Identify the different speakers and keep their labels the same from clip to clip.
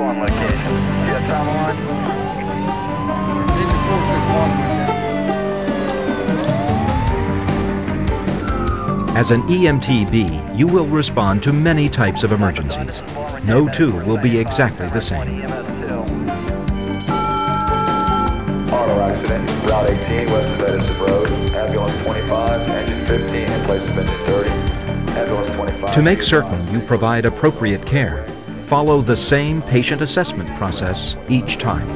Speaker 1: 461 location. Yes, I'm on.
Speaker 2: Engine 461
Speaker 3: As an EMTB, you will respond to many types of emergencies. No two will be exactly the same.
Speaker 4: Auto accident, Route 18, west of Edison Road. Ambulance 25, engine 15 in place of engine 30. Ambulance 25.
Speaker 3: To make certain you provide appropriate care, follow the same patient assessment process each time.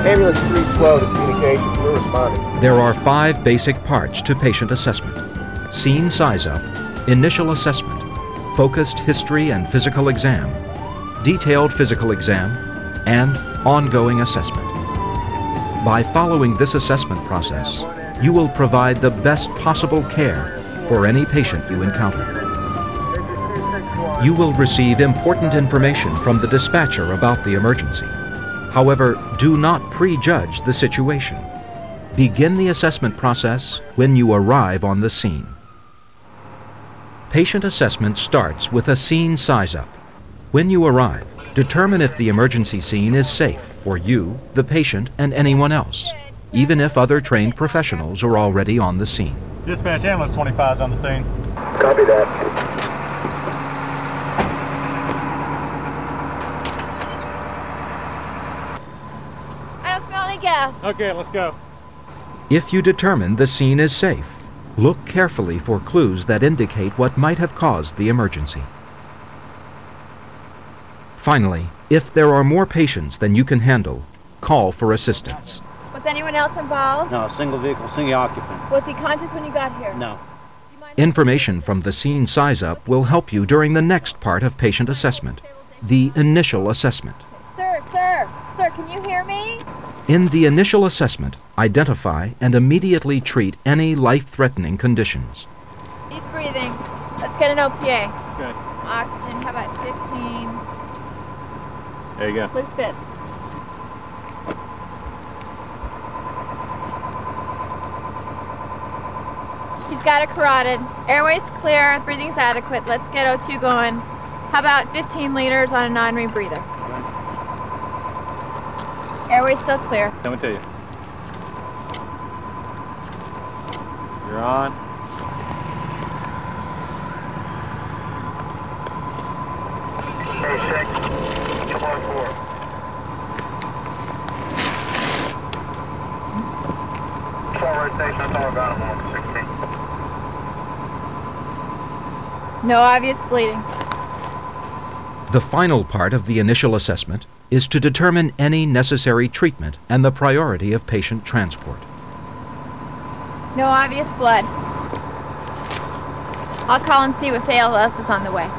Speaker 2: Ambulance 312 to communications, we're responding.
Speaker 3: There are 5 basic parts to patient assessment: scene size-up, initial assessment, focused history and physical exam, detailed physical exam, and ongoing assessment. By following this assessment process, you will provide the best possible care for any patient you encounter. You will receive important information from the dispatcher about the emergency. However, do not prejudge the situation. Begin the assessment process when you arrive on the scene. Patient assessment starts with a scene size-up. When you arrive, determine if the emergency scene is safe for you, the patient, and anyone else, even if other trained professionals are already on the scene.
Speaker 5: Dispatch ambulance 25 is on the scene.
Speaker 4: Copy that.
Speaker 6: I don't smell any gas.
Speaker 5: Okay, let's go.
Speaker 3: If you determine the scene is safe, look carefully for clues that indicate what might have caused the emergency. Finally, if there are more patients than you can handle, call for assistance.
Speaker 6: Was anyone else involved?
Speaker 7: No, single vehicle, single occupant.
Speaker 6: Was he conscious when you got here?
Speaker 7: No.
Speaker 3: Information from the scene size-up will help you during the next part of patient assessment, the initial assessment.
Speaker 6: Sir, can you hear me?
Speaker 3: In the initial assessment, identify and immediately treat any life-threatening conditions.
Speaker 6: He's breathing. Let's get an OPA.
Speaker 5: Good.
Speaker 6: Oxygen, how about 15?
Speaker 5: There you go.
Speaker 6: Looks good. He's got a carotid. Airway's clear, breathing's adequate. Let's get O2 going. How about 15 liters on a non-rebreather? Airway's still clear.
Speaker 5: Let me tell you. You're on.
Speaker 1: K6, come on 4. Forward station, that's all about him on 16.
Speaker 6: No obvious bleeding.
Speaker 3: The final part of the initial assessment is to determine any necessary treatment and the priority of patient transport.
Speaker 6: No obvious blood. I'll call and see if ALS is on the way.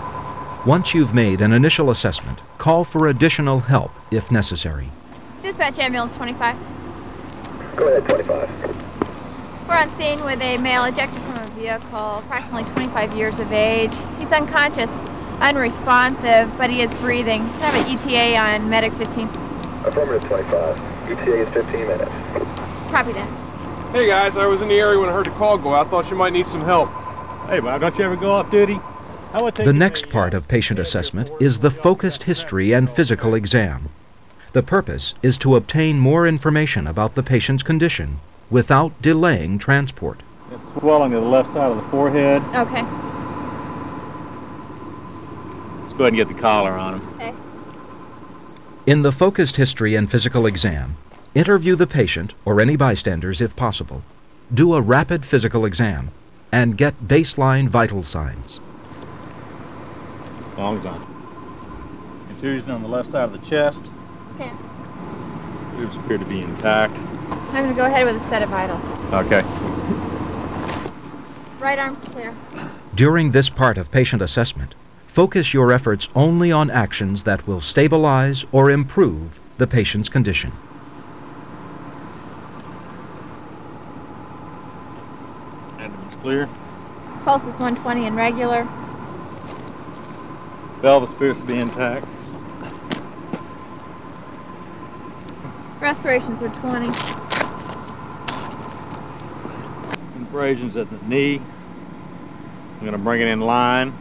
Speaker 3: Once you've made an initial assessment, call for additional help if necessary.
Speaker 6: Dispatch ambulance 25.
Speaker 4: Go ahead, 25.
Speaker 6: We're on scene with a male ejected from a vehicle, approximately 25 years of age. He's unconscious, unresponsive, but he is breathing. Can I have an ETA on medic 15?
Speaker 4: Affirmative 25. ETA is 15 minutes.
Speaker 6: Copy that.
Speaker 2: Hey guys, I was in the area when I heard a call go out. Thought you might need some help.
Speaker 5: Hey, Bob, don't you ever go off duty? I would take
Speaker 3: The next part of patient assessment is the focused history and physical exam. The purpose is to obtain more information about the patient's condition without delaying transport.
Speaker 5: It's swelling to the left side of the forehead.
Speaker 6: Okay.
Speaker 5: Let's go ahead and get the collar on him.
Speaker 6: Okay.
Speaker 3: In the focused history and physical exam, interview the patient or any bystanders if possible. Do a rapid physical exam and get baseline vital signs.
Speaker 5: Lungs on. Contusion on the left side of the chest.
Speaker 6: Okay.
Speaker 5: Tubes appear to be intact.
Speaker 6: I'm going to go ahead with a set of vitals.
Speaker 5: Okay.
Speaker 6: Right arm's clear.
Speaker 3: During this part of patient assessment, focus your efforts only on actions that will stabilize or improve the patient's condition.
Speaker 5: Abdomen's clear.
Speaker 6: Pulse is 120 and regular.
Speaker 5: Pelvis appears to be intact.
Speaker 6: Respirations are 20.
Speaker 5: Abrasions at the knee. I'm going to bring it in line.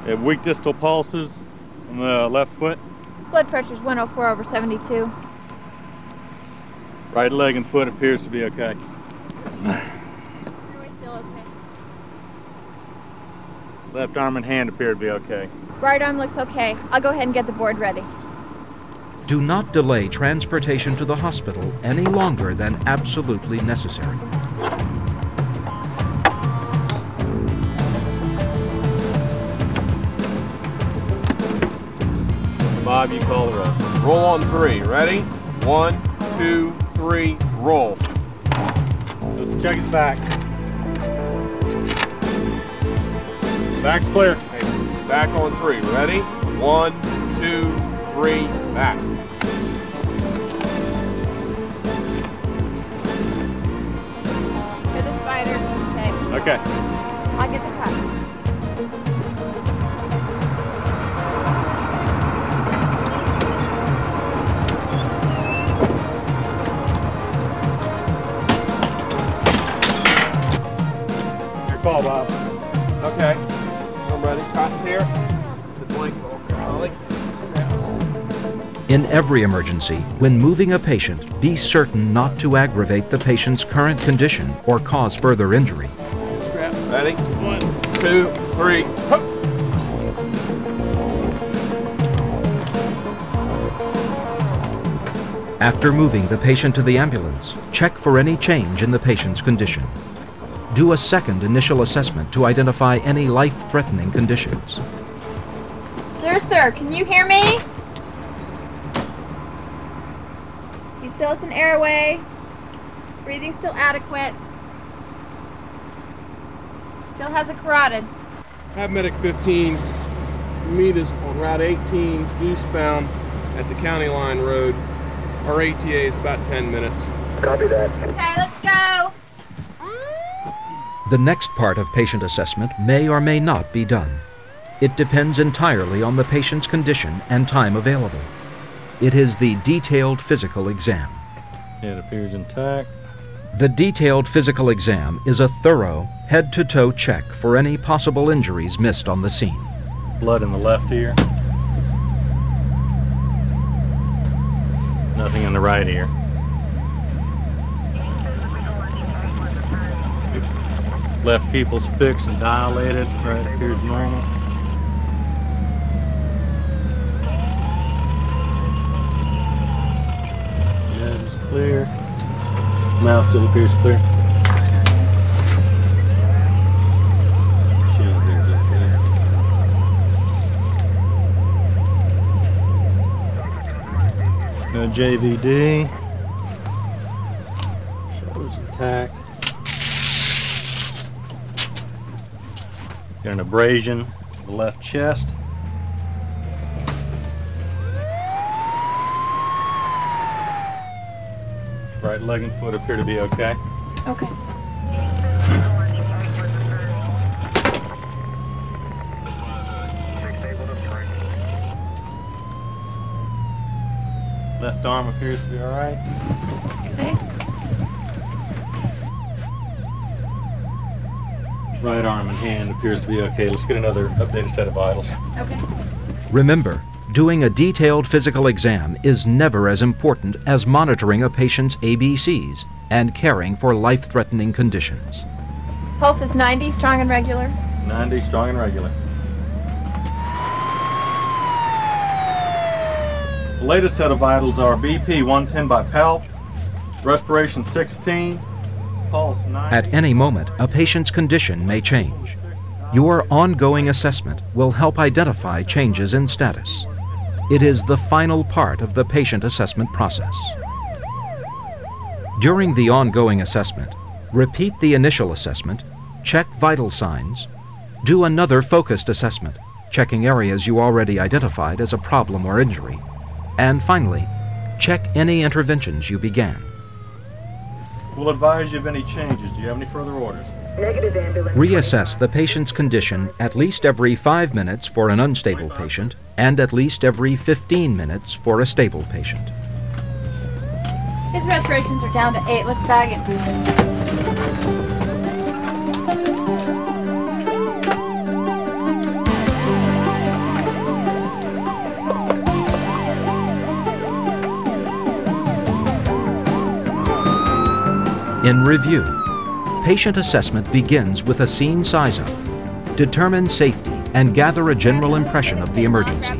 Speaker 5: We have weak distal pulses on the left foot.
Speaker 6: Blood pressure's 104/72.
Speaker 5: Right leg and foot appears to be okay.
Speaker 6: Airway still okay.
Speaker 5: Left arm and hand appear to be okay.
Speaker 6: Right arm looks okay. I'll go ahead and get the board ready.
Speaker 3: Do not delay transportation to the hospital any longer than absolutely necessary.
Speaker 5: Bob, you call the roll.
Speaker 2: Roll on 3. Ready? 1, 2, 3, roll.
Speaker 5: Let's check his back. Back's clear.
Speaker 2: Okay, back on 3. Ready? 1, 2, 3, back.
Speaker 6: Get the spiders and the tape.
Speaker 5: Okay.
Speaker 6: I'll get the cup.
Speaker 5: Your call, Bob.
Speaker 2: Okay. I'm ready. Cots here. The blanket over. Ollie.
Speaker 3: In every emergency, when moving a patient, be certain not to aggravate the patient's current condition or cause further injury.
Speaker 2: Strap. Ready? 1, 2, 3. Hup.
Speaker 3: After moving the patient to the ambulance, check for any change in the patient's condition. Do a second initial assessment to identify any life-threatening conditions.
Speaker 6: Sir, can you hear me? He still has an airway. Breathing still adequate. Still has a carotid.
Speaker 2: Have Medic 15 meet us on Route 18 eastbound at the County Line Road. Our ATA is about 10 minutes.
Speaker 1: Copy that.
Speaker 6: Okay, let's go.
Speaker 3: The next part of patient assessment may or may not be done. It depends entirely on the patient's condition and time available. It is the detailed physical exam.
Speaker 5: It appears intact.
Speaker 3: The detailed physical exam is a thorough, head-to-toe check for any possible injuries missed on the scene.
Speaker 5: Blood in the left ear. Nothing in the right ear. Left pupil's fixed and dilated. Right appears normal. Head is clear. Mouth still appears clear. Chin appears okay. No JVD. Shows intact. Got an abrasion in the left chest. Right leg and foot appear to be okay.
Speaker 6: Okay.
Speaker 5: Left arm appears to be all right.
Speaker 6: Okay.
Speaker 5: Right arm and hand appears to be okay. Let's get another updated set of vitals.
Speaker 6: Okay.
Speaker 3: Remember, doing a detailed physical exam is never as important as monitoring a patient's ABCs and caring for life-threatening conditions.
Speaker 6: Pulse is 90, strong and regular.
Speaker 5: 90, strong and regular. The latest set of vitals are BP 110 by PALP, respiration 16, pulse 90.
Speaker 3: At any moment, a patient's condition may change. Your ongoing assessment will help identify changes in status. It is the final part of the patient assessment process. During the ongoing assessment, repeat the initial assessment, check vital signs, do another focused assessment, checking areas you already identified as a problem or injury, and finally, check any interventions you began.
Speaker 5: We'll advise you of any changes. Do you have any further orders?
Speaker 3: Reassess the patient's condition at least every 5 minutes for an unstable patient and at least every 15 minutes for a stable patient.
Speaker 6: His respirations are down to 8. Let's bag him.
Speaker 3: In review, patient assessment begins with a scene size-up, determine safety, and gather a general impression of the emergency.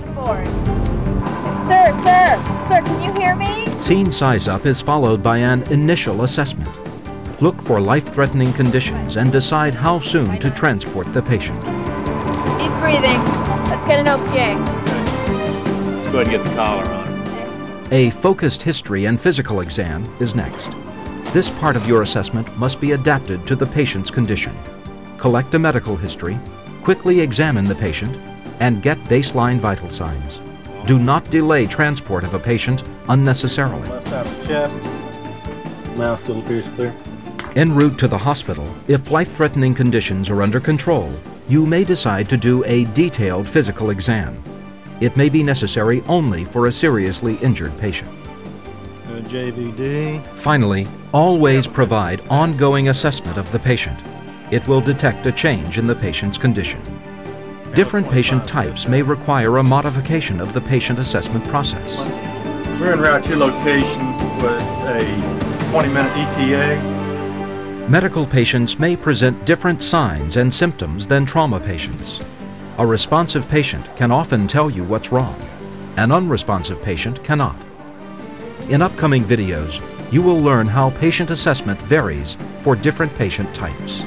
Speaker 6: Sir, can you hear me?
Speaker 3: Scene size-up is followed by an initial assessment. Look for life-threatening conditions and decide how soon to transport the patient.
Speaker 6: He's breathing. Let's get an OPA.
Speaker 5: Let's go ahead and get the collar on.
Speaker 3: A focused history and physical exam is next. This part of your assessment must be adapted to the patient's condition. Collect a medical history, quickly examine the patient, and get baseline vital signs. Do not delay transport of a patient unnecessarily.
Speaker 5: Left side of the chest. Mouth still appears clear.
Speaker 3: En route to the hospital, if life-threatening conditions are under control, you may decide to do a detailed physical exam. It may be necessary only for a seriously injured patient.
Speaker 5: JVD.
Speaker 3: Finally, always provide ongoing assessment of the patient. It will detect a change in the patient's condition. Different patient types may require a modification of the patient assessment process.
Speaker 5: We're in Route 2 location with a 20-minute ETA.
Speaker 3: Medical patients may present different signs and symptoms than trauma patients. A responsive patient can often tell you what's wrong. An unresponsive patient cannot. In upcoming videos, you will learn how patient assessment varies for different patient types.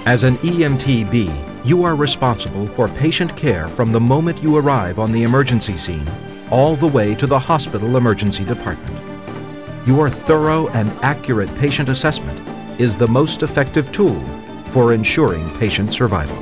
Speaker 3: As an EMTB, you are responsible for patient care from the moment you arrive on the emergency scene all the way to the hospital emergency department. Your thorough and accurate patient assessment is the most effective tool for ensuring patient survival.